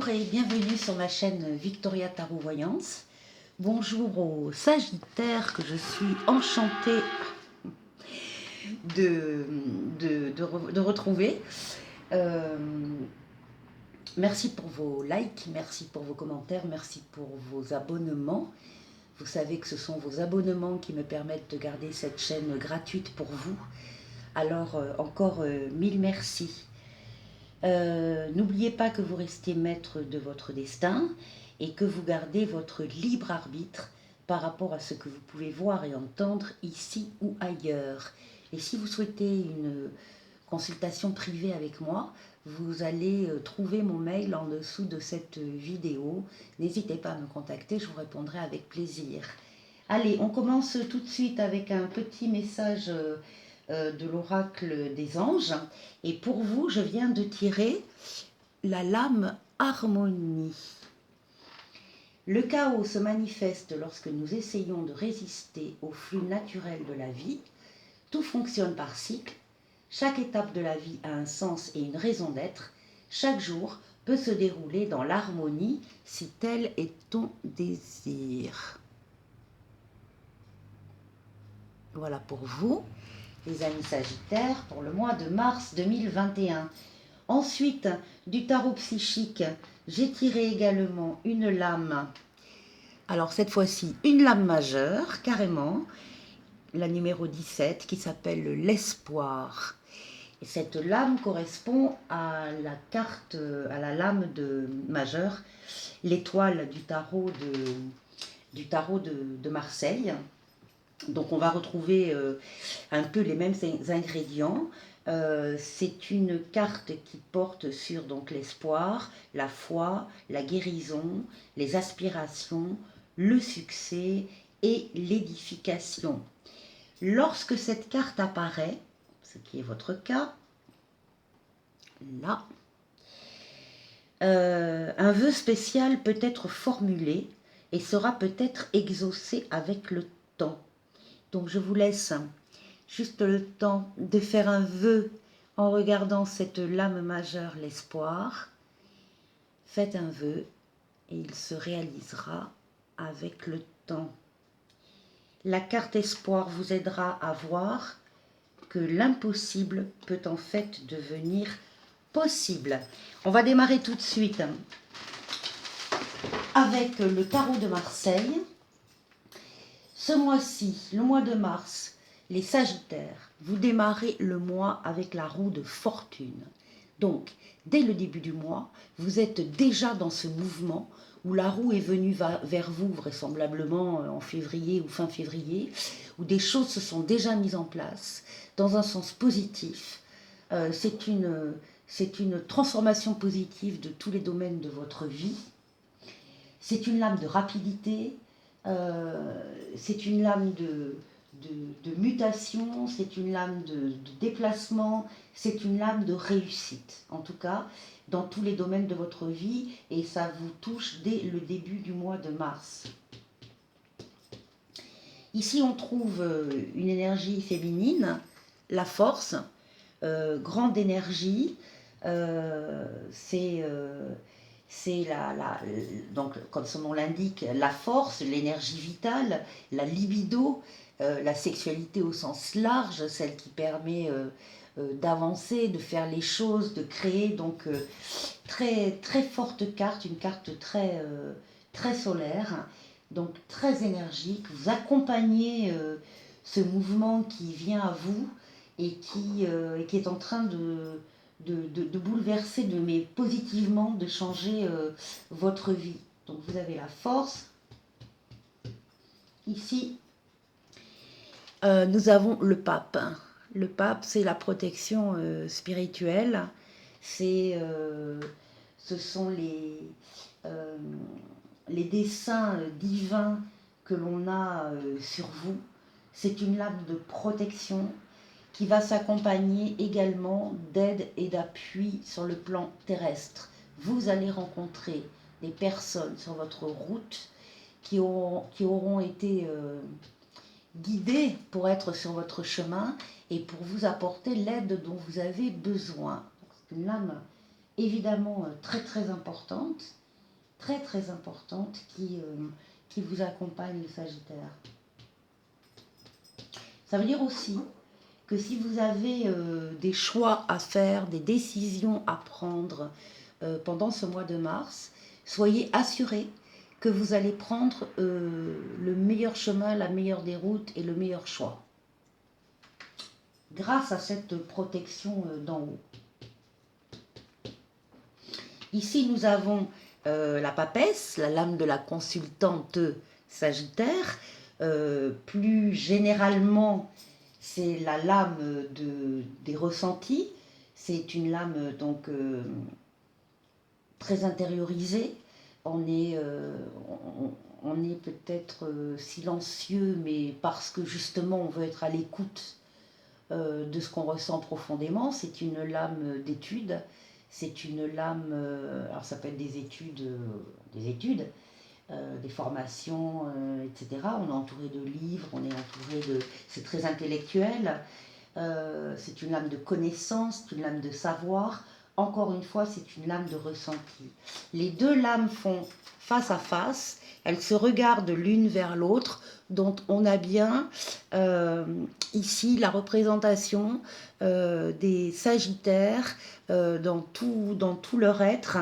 Bonjour et bienvenue sur ma chaîne Victoria Tarot Voyance. Bonjour aux Sagittaires que je suis enchantée de retrouver. Merci pour vos likes, merci pour vos commentaires, merci pour vos abonnements. Vous savez que ce sont vos abonnements qui me permettent de garder cette chaîne gratuite pour vous. Alors encore mille merci. N'oubliez pas que vous restez maître de votre destin et que vous gardez votre libre arbitre par rapport à ce que vous pouvez voir et entendre ici ou ailleurs. Et si vous souhaitez une consultation privée avec moi, vous allez trouver mon mail en dessous de cette vidéo. N'hésitez pas à me contacter, je vous répondrai avec plaisir. Allez, on commence tout de suite avec un petit message de l'oracle des anges. Et pour vous, je viens de tirer la lame harmonie. Le chaos se manifeste lorsque nous essayons de résister au flux naturel de la vie. Tout fonctionne par cycle. Chaque étape de la vie a un sens et une raison d'être. Chaque jour peut se dérouler dans l'harmonie si tel est ton désir. Voilà pour vous, les amis Sagittaires, pour le mois de mars 2021. Ensuite, du tarot psychique, j'ai tiré également une lame. Alors cette fois-ci, une lame majeure, carrément, la numéro 17, qui s'appelle l'espoir. Et cette lame correspond à la carte, à la lame majeure, l'étoile du tarot de Marseille. Donc on va retrouver un peu les mêmes ingrédients. C'est une carte qui porte sur donc l'espoir, la foi, la guérison, les aspirations, le succès et l'édification. Lorsque cette carte apparaît, ce qui est votre cas, là, un vœu spécial peut être formulé et sera peut-être exaucé avec le temps. Donc je vous laisse juste le temps de faire un vœu en regardant cette lame majeure, l'espoir. Faites un vœu et il se réalisera avec le temps. La carte espoir vous aidera à voir que l'impossible peut en fait devenir possible. On va démarrer tout de suite avec le tarot de Marseille. Ce mois-ci, le mois de mars, les Sagittaires, vous démarrez le mois avec la roue de fortune. Donc, dès le début du mois, vous êtes déjà dans ce mouvement où la roue est venue vers vous, vraisemblablement en février ou fin février, où des choses se sont déjà mises en place dans un sens positif. C'est une transformation positive de tous les domaines de votre vie. C'est une lame de rapidité. C'est une lame de mutation, c'est une lame de déplacement, c'est une lame de réussite, en tout cas, dans tous les domaines de votre vie, et ça vous touche dès le début du mois de mars. Ici, on trouve une énergie féminine, la force, grande énergie, c'est donc, comme son nom l'indique, la force, l'énergie vitale, la libido, la sexualité au sens large, celle qui permet d'avancer, de faire les choses, de créer. Donc, très, très forte carte, une carte très, très solaire, donc très énergique. Vous accompagnez ce mouvement qui vient à vous et qui est en train de bouleverser, mais positivement, de changer votre vie. Donc vous avez la force. Ici, nous avons le pape. Le pape, c'est la protection spirituelle. Ce sont les desseins divins que l'on a sur vous. C'est une lame de protection qui va s'accompagner également d'aide et d'appui sur le plan terrestre. Vous allez rencontrer des personnes sur votre route qui auront été guidées pour être sur votre chemin et pour vous apporter l'aide dont vous avez besoin. C'est une lame évidemment très très importante, qui vous accompagne le Sagittaire. Ça veut dire aussi que si vous avez des choix à faire, des décisions à prendre pendant ce mois de mars, soyez assurés que vous allez prendre le meilleur chemin, la meilleure des routes et le meilleur choix. Grâce à cette protection d'en haut. Ici, nous avons la papesse, la lame de la consultante Sagittaire. Plus généralement, c'est la lame des ressentis. C'est une lame donc très intériorisée. On est peut-être silencieux, mais parce que justement on veut être à l'écoute de ce qu'on ressent profondément. C'est une lame d'étude. C'est une lame, alors ça peut être des études, des formations, etc. On est entouré de livres, on est entouré de... C'est très intellectuel. C'est une lame de connaissance, c'est une lame de savoir. Encore une fois, c'est une lame de ressenti. Les deux lames font face à face, elles se regardent l'une vers l'autre, dont on a bien ici la représentation des Sagittaires dans tout leur être,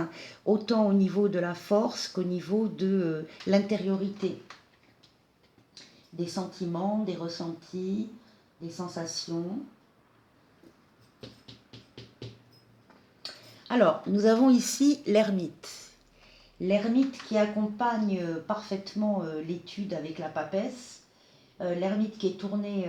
autant au niveau de la force qu'au niveau de l'intériorité, des sentiments, des ressentis, des sensations. Alors, nous avons ici l'ermite. L'ermite qui accompagne parfaitement l'étude avec la papesse. L'ermite qui est tourné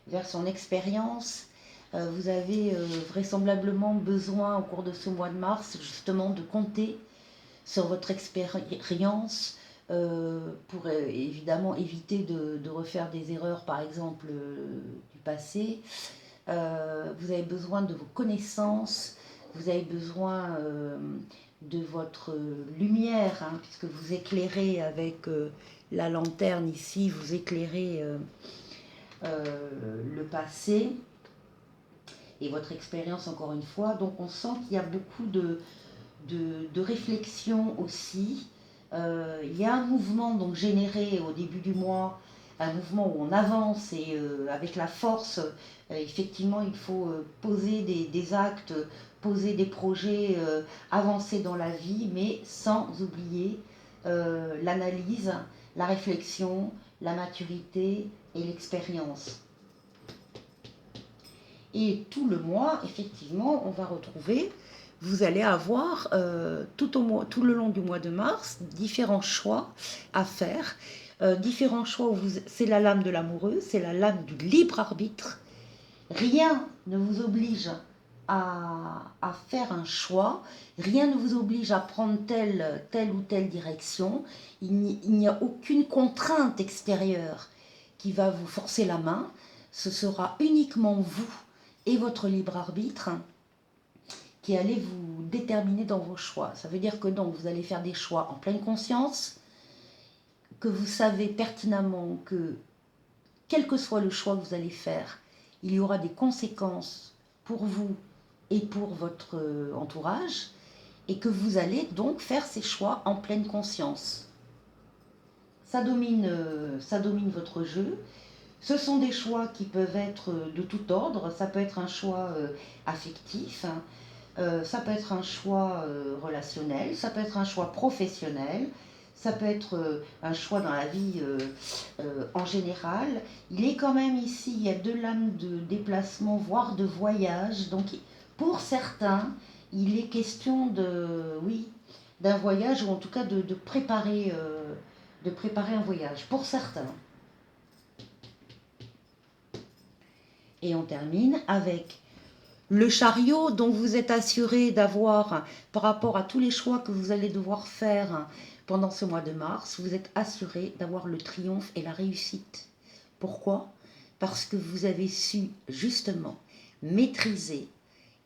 vers son expérience. Vous avez vraisemblablement besoin au cours de ce mois de mars justement de compter sur votre expérience pour évidemment éviter de refaire des erreurs par exemple du passé. Vous avez besoin de vos connaissances, vous avez besoin de votre lumière, hein, puisque vous éclairez avec la lanterne ici, vous éclairez le passé et votre expérience encore une fois. Donc on sent qu'il y a beaucoup de réflexion aussi. Il y a un mouvement donc généré au début du mois, un mouvement où on avance et avec la force, effectivement il faut poser des actes, poser des projets, avancer dans la vie, mais sans oublier l'analyse, la réflexion, la maturité et l'expérience. Et tout le mois, effectivement, on va retrouver, vous allez avoir tout le long du mois de mars, différents choix à faire. Différents choix où c'est la lame de l'amoureux, c'est la lame du libre arbitre. Rien ne vous oblige à faire un choix, rien ne vous oblige à prendre telle ou telle direction. Il n'y a aucune contrainte extérieure qui va vous forcer la main. Ce sera uniquement vous et votre libre arbitre qui allez vous déterminer dans vos choix. Ça veut dire que donc vous allez faire des choix en pleine conscience, que vous savez pertinemment que quel que soit le choix que vous allez faire, il y aura des conséquences pour vous et pour votre entourage, et que vous allez donc faire ces choix en pleine conscience. Ça domine votre jeu. Ce sont des choix qui peuvent être de tout ordre. Ça peut être un choix affectif, hein. Ça peut être un choix relationnel, ça peut être un choix professionnel, ça peut être un choix dans la vie en général. Il est quand même ici, il y a deux lames de déplacement, voire de voyage. Donc pour certains, il est question d'un voyage, ou en tout cas de préparer un voyage, pour certains. Et on termine avec le chariot dont vous êtes assuré d'avoir, par rapport à tous les choix que vous allez devoir faire pendant ce mois de mars, vous êtes assuré d'avoir le triomphe et la réussite. Pourquoi ? Parce que vous avez su justement maîtriser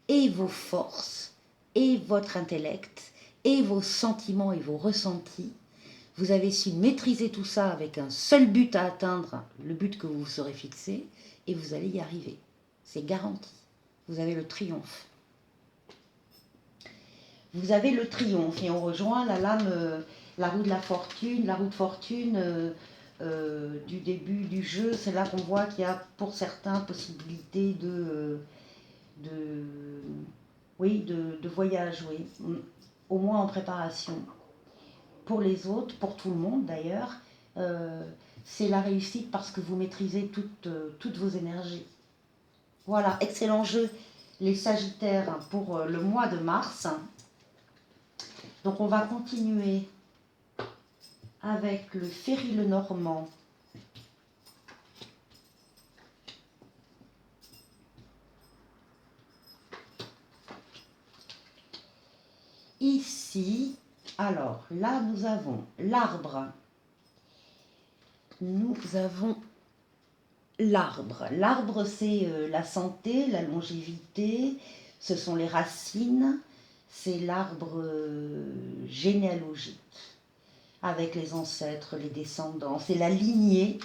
et vos forces, et votre intellect, et vos sentiments et vos ressentis. Vous avez su maîtriser tout ça avec un seul but à atteindre, le but que vous vous serez fixé, et vous allez y arriver. C'est garanti. Vous avez le triomphe. vous avez le triomphe et on rejoint la lame, la roue de la fortune, la roue de fortune du début du jeu. C'est là qu'on voit qu'il y a pour certains possibilité de, oui, de voyage, oui, au moins en préparation. Pour les autres, pour tout le monde d'ailleurs, euh, c'est la réussite parce que vous maîtrisez toutes vos énergies. Voilà, excellent jeu les Sagittaires pour le mois de mars. Donc on va continuer avec le Ferry le Normand. Ici, alors là nous avons l'arbre. Nous avons l'arbre. L'arbre c'est la santé, la longévité, ce sont les racines, c'est l'arbre généalogique avec les ancêtres, les descendants, c'est la lignée.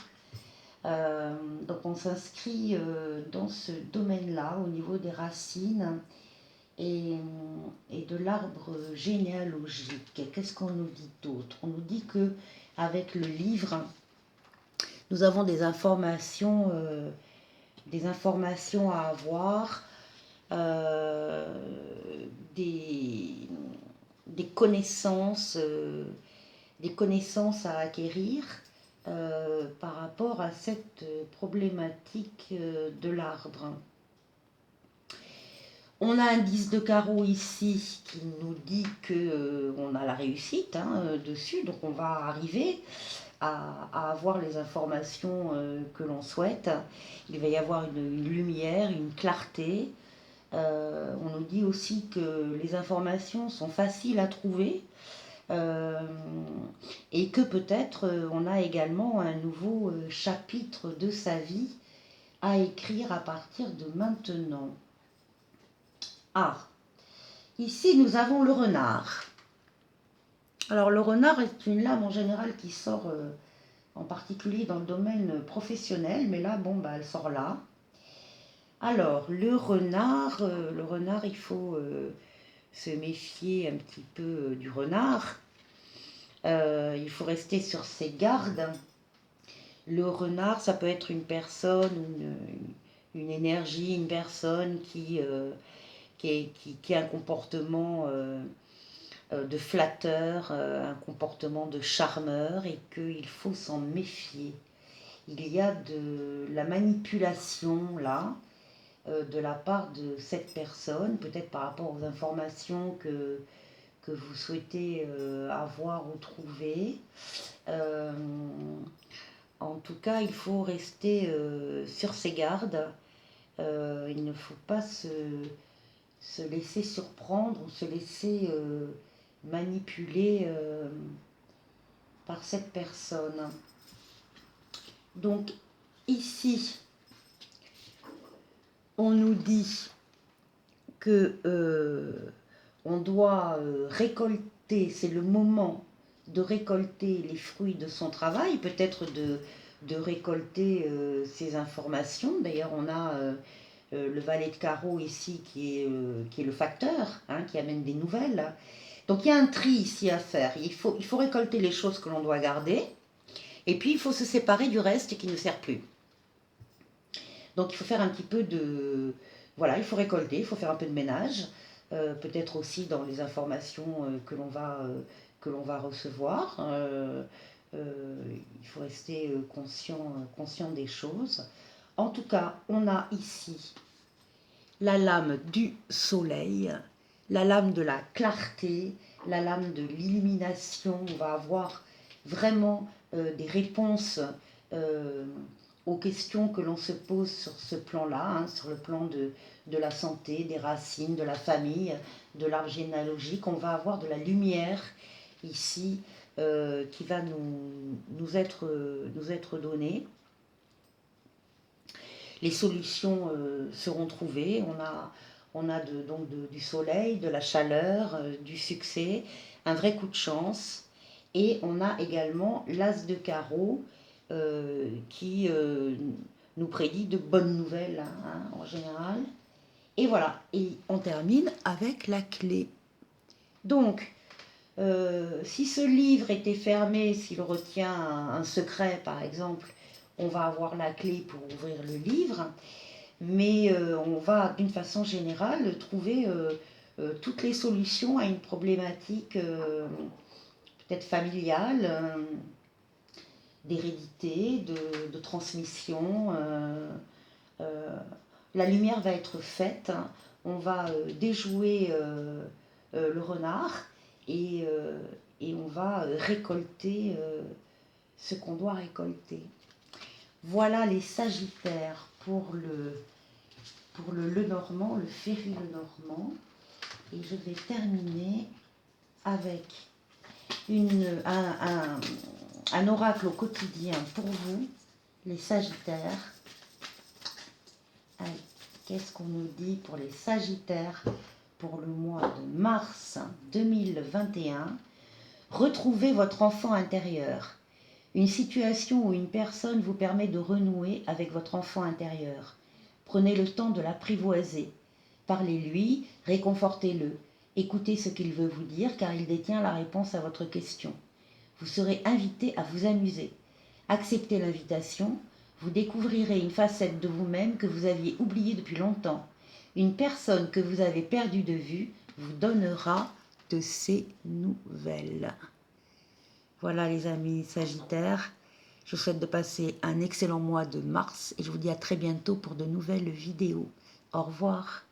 Donc on s'inscrit dans ce domaine-là au niveau des racines et, de l'arbre généalogique. Qu'est-ce qu'on nous dit d'autre? On nous dit que avec le livre, nous avons des informations à avoir, des, connaissances, à acquérir par rapport à cette problématique de l'arbre. On a un 10 de carreau ici qui nous dit qu'on a la réussite dessus, donc on va arriver à avoir les informations que l'on souhaite. Il va y avoir une lumière, une clarté. On nous dit aussi que les informations sont faciles à trouver et que peut-être on a également un nouveau chapitre de sa vie à écrire à partir de maintenant. Ah, ici nous avons le renard. Alors le renard est une lame en général qui sort en particulier dans le domaine professionnel, mais là, bon, bah, elle sort là. Alors, le renard, il faut se méfier un petit peu du renard. Il faut rester sur ses gardes. Le renard, ça peut être une personne, une énergie, une personne qui a un comportement de flatteur, un comportement de charmeur et qu'il faut s'en méfier. Il y a de la manipulation là, de la part de cette personne, peut-être par rapport aux informations que vous souhaitez avoir ou trouver. En tout cas, il faut rester sur ses gardes. Il ne faut pas se laisser surprendre ou se laisser manipuler par cette personne. Donc ici, on nous dit que on doit récolter, c'est le moment de récolter les fruits de son travail, peut-être de récolter ces informations. D'ailleurs, on a le valet de carreau ici qui est le facteur, qui amène des nouvelles. Donc il y a un tri ici à faire. Il faut récolter les choses que l'on doit garder, et puis il faut se séparer du reste qui ne sert plus. Donc il faut faire un petit peu de... Voilà, il faut récolter, il faut faire un peu de ménage, peut-être aussi dans les informations que l'on va recevoir. Il faut rester conscient des choses. En tout cas, on a ici la lame du soleil, la lame de la clarté, la lame de l'illumination. On va avoir vraiment des réponses aux questions que l'on se pose sur ce plan-là, sur le plan de la santé, des racines, de la famille, de l'arbre généalogique. On va avoir de la lumière ici qui va nous être donnée. Les solutions seront trouvées. On a donc du soleil, de la chaleur, du succès, un vrai coup de chance. Et on a également l'as de carreau qui nous prédit de bonnes nouvelles en général. Et voilà, et on termine avec la clé. Donc, si ce livre était fermé, s'il retient un secret par exemple, on va avoir la clé pour ouvrir le livre, mais on va d'une façon générale trouver toutes les solutions à une problématique peut-être familiale, d'hérédité, de transmission. La lumière va être faite, hein. On va déjouer le renard et, et on va récolter ce qu'on doit récolter. Voilà les Sagittaires pour le Lenormand, le Féru Lenormand. Et je vais terminer avec un oracle au quotidien pour vous, les Sagittaires. Allez, qu'est-ce qu'on nous dit pour les Sagittaires pour le mois de mars 2021? Retrouvez votre enfant intérieur. Une situation ou une personne vous permet de renouer avec votre enfant intérieur. Prenez le temps de l'apprivoiser. Parlez-lui, réconfortez-le. Écoutez ce qu'il veut vous dire car il détient la réponse à votre question. Vous serez invité à vous amuser. Acceptez l'invitation. Vous découvrirez une facette de vous-même que vous aviez oubliée depuis longtemps. Une personne que vous avez perdue de vue vous donnera de ses nouvelles. Voilà les amis Sagittaires, je vous souhaite de passer un excellent mois de mars et je vous dis à très bientôt pour de nouvelles vidéos. Au revoir.